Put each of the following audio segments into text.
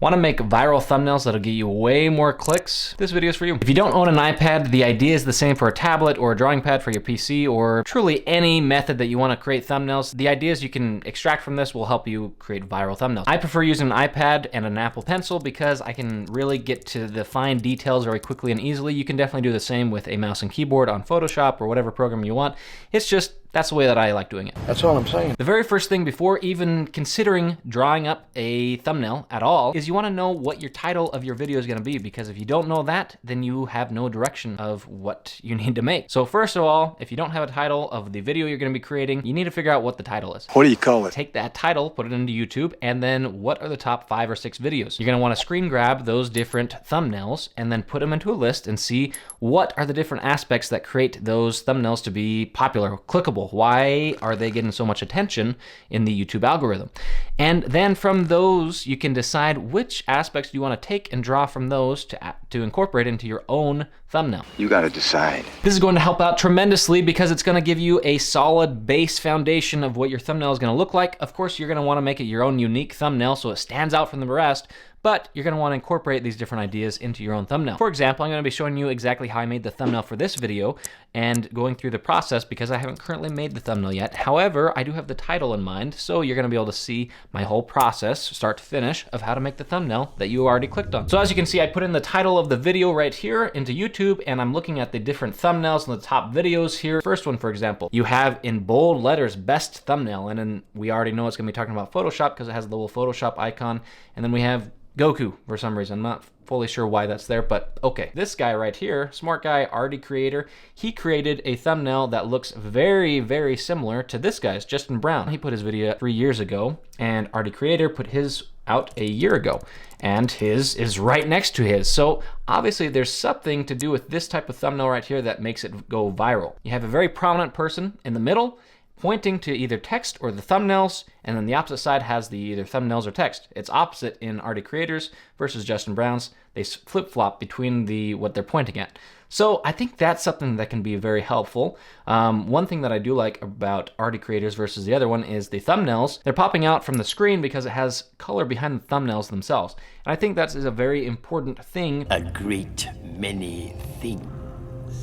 Want to make viral thumbnails that'll get you way more clicks? This video is for you. If you don't own an iPad, the idea is the same for a tablet or a drawing pad for your PC or truly any method that you want to create thumbnails. The ideas you can extract from this will help you create viral thumbnails. I prefer using an iPad and an Apple Pencil because I can really get to the fine details very quickly and easily. You can definitely do the same with a mouse and keyboard on Photoshop or whatever program you want. It's just that's the way that I like doing it. That's all I'm saying. The very first thing before even considering drawing up a thumbnail at all is you want to know what your title of your video is going to be, because if you don't know that, then you have no direction of what you need to make. So first of all, if you don't have a title of the video you're going to be creating, you need to figure out what the title is. What do you call it? Take that title, put it into YouTube, and then what are the top 5 or 6 videos? You're going to want to screen grab those different thumbnails and then put them into a list and see what are the different aspects that create those thumbnails to be popular, clickable. Why are they getting so much attention in the YouTube algorithm? And then from those, you can decide which aspects you want to take and draw from those to incorporate into your own thumbnail. You got to decide. This is going to help out tremendously because it's going to give you a solid base foundation of what your thumbnail is going to look like. Of course, you're going to want to make it your own unique thumbnail so it stands out from the rest, but you're going to want to incorporate these different ideas into your own thumbnail. For example, I'm going to be showing you exactly how I made the thumbnail for this video and going through the process because I haven't currently made the thumbnail yet. However, I do have the title in mind, so you're going to be able to see my whole process, start to finish, of how to make the thumbnail that you already clicked on. So as you can see, I put in the title of the video right here into YouTube, and I'm looking at the different thumbnails and the top videos here. First one, for example, you have in bold letters, best thumbnail, and then we already know it's going to be talking about Photoshop because it has the little Photoshop icon, and then we have Goku for some reason. I'm not fully sure why that's there, but okay. This guy right here, smart guy, arty creator, he created a thumbnail that looks very, very similar to this guy's, Justin Brown. He put his video 3 years ago, and arty creator put his out a year ago, and his is right next to his. So obviously there's something to do with this type of thumbnail right here that makes it go viral. You have a very prominent person in the middle pointing to either text or the thumbnails, and then the opposite side has the either thumbnails or text. It's opposite in Arty Creators versus Justin Brown's. They flip-flop between what they're pointing at. So I think that's something that can be very helpful. One thing that I do like about Arty Creators versus the other one is the thumbnails. They're popping out from the screen because it has color behind the thumbnails themselves. And I think that is a very important thing. A great many things.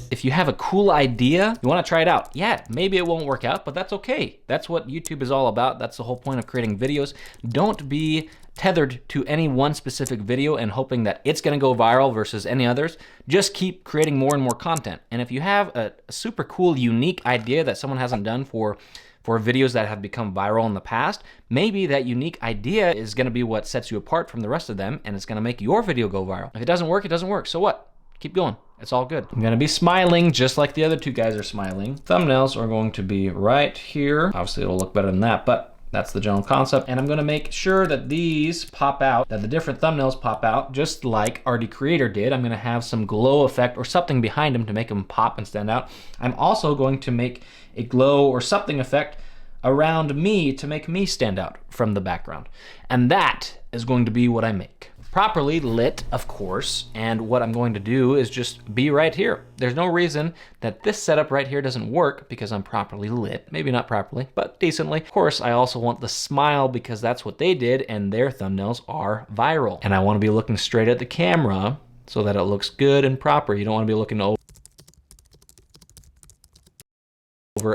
If you have a cool idea, you want to try it out. Yeah, maybe it won't work out, but that's okay. That's what YouTube is all about. That's the whole point of creating videos. Don't be tethered to any one specific video and hoping that it's going to go viral versus any others. Just keep creating more and more content. And if you have a super cool, unique idea that someone hasn't done for videos that have become viral in the past, maybe that unique idea is going to be what sets you apart from the rest of them, and it's going to make your video go viral. If it doesn't work, it doesn't work. So what? Keep going. It's all good. I'm gonna be smiling just like the other two guys are smiling. Thumbnails are going to be right here. Obviously it'll look better than that, but that's the general concept. And I'm gonna make sure that these pop out, that the different thumbnails pop out, just like Arty Creator did. I'm gonna have some glow effect or something behind them to make them pop and stand out. I'm also going to make a glow or something effect around me to make me stand out from the background. And that is going to be what I make. Properly lit, of course, and what I'm going to do is just be right here. There's no reason that this setup right here doesn't work because I'm properly lit. Maybe not properly, but decently. Of course, I also want the smile because that's what they did and their thumbnails are viral. And I want to be looking straight at the camera so that it looks good and proper. You don't want to be looking over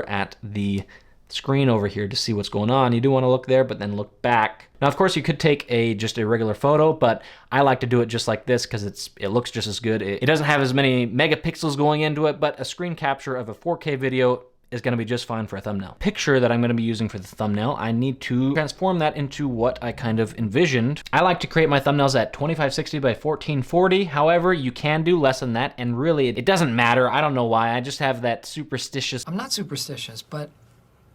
at the screen over here to see what's going on. You do want to look there, but then look back. Now, of course, you could take just a regular photo, but I like to do it just like this because it looks just as good. It doesn't have as many megapixels going into it, but a screen capture of a 4K video is going to be just fine for a thumbnail. Picture that I'm going to be using for the thumbnail, I need to transform that into what I kind of envisioned. I like to create my thumbnails at 2560 by 1440. However, you can do less than that, and really, it doesn't matter. I don't know why. I just have that superstitious. I'm not superstitious, but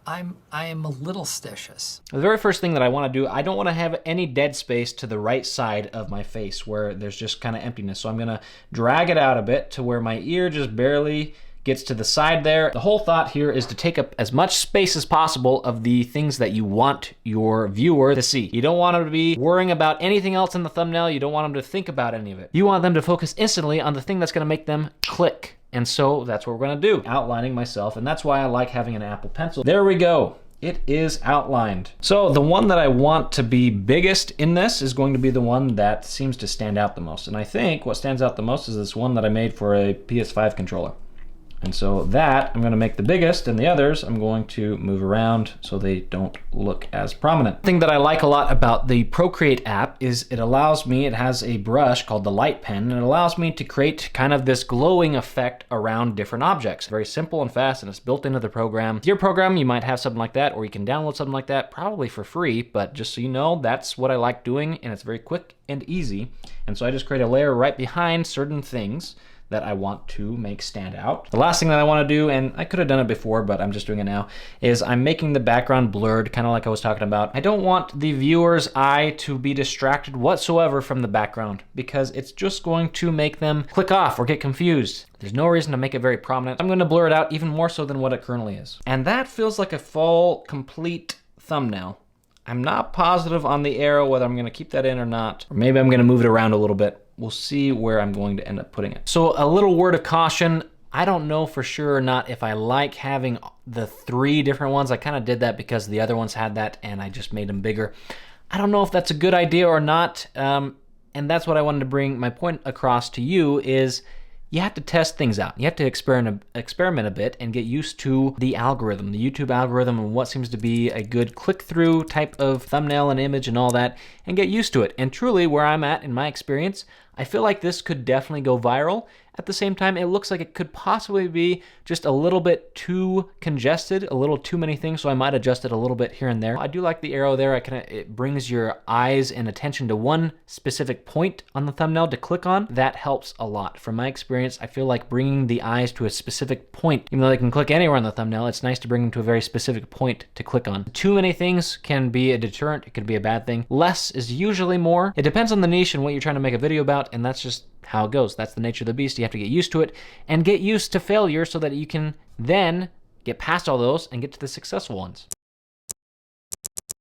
I am a little stitious. The very first thing that I want to do, I don't want to have any dead space to the right side of my face where there's just kind of emptiness. So I'm going to drag it out a bit to where my ear just barely gets to the side there. The whole thought here is to take up as much space as possible of the things that you want your viewer to see. You don't want them to be worrying about anything else in the thumbnail. You don't want them to think about any of it. You want them to focus instantly on the thing that's going to make them click. And so that's what we're gonna do, outlining myself, and that's why I like having an Apple Pencil. There we go. it is outlined. So the one that I want to be biggest in this is going to be the one that seems to stand out the most. And I think what stands out the most is this one that I made for a PS5 controller. And so that I'm going to make the biggest, and the others I'm going to move around so they don't look as prominent. The thing that I like a lot about the Procreate app is it allows me, it has a brush called the light pen, and it allows me to create kind of this glowing effect around different objects. Very simple and fast, and it's built into the program. With your program, you might have something like that, or you can download something like that, probably for free, but just so you know, that's what I like doing, and it's very quick and easy. And so I just create a layer right behind certain things that I want to make stand out. The last thing that I want to do, and I could have done it before, but I'm just doing it now, is I'm making the background blurred, kind of like I was talking about. I don't want the viewer's eye to be distracted whatsoever from the background, because it's just going to make them click off or get confused. There's no reason to make it very prominent. I'm going to blur it out even more so than what it currently is. And that feels like a full, complete thumbnail. I'm not positive on the arrow whether I'm going to keep that in or not, or maybe I'm going to move it around a little bit. We'll see where I'm going to end up putting it. So a little word of caution, I don't know for sure or not if I like having the 3 different ones. I kind of did that because the other ones had that and I just made them bigger. I don't know if that's a good idea or not, and that's what I wanted to bring my point across to you is you have to test things out. You have to experiment a bit and get used to the algorithm, the YouTube algorithm, and what seems to be a good click-through type of thumbnail and image and all that, and get used to it. And truly, where I'm at in my experience, I feel like this could definitely go viral. At the same time, it looks like it could possibly be just a little bit too congested, a little too many things, so I might adjust it a little bit here and there. I do like the arrow there. It brings your eyes and attention to one specific point on the thumbnail to click on. That helps a lot. From my experience, I feel like bringing the eyes to a specific point, even though they can click anywhere on the thumbnail, it's nice to bring them to a very specific point to click on. Too many things can be a deterrent. It could be a bad thing. Less is usually more. It depends on the niche and what you're trying to make a video about, and that's just how it goes. That's the nature of the beast. You have to get used to it and get used to failure so that you can then get past all those and get to the successful ones.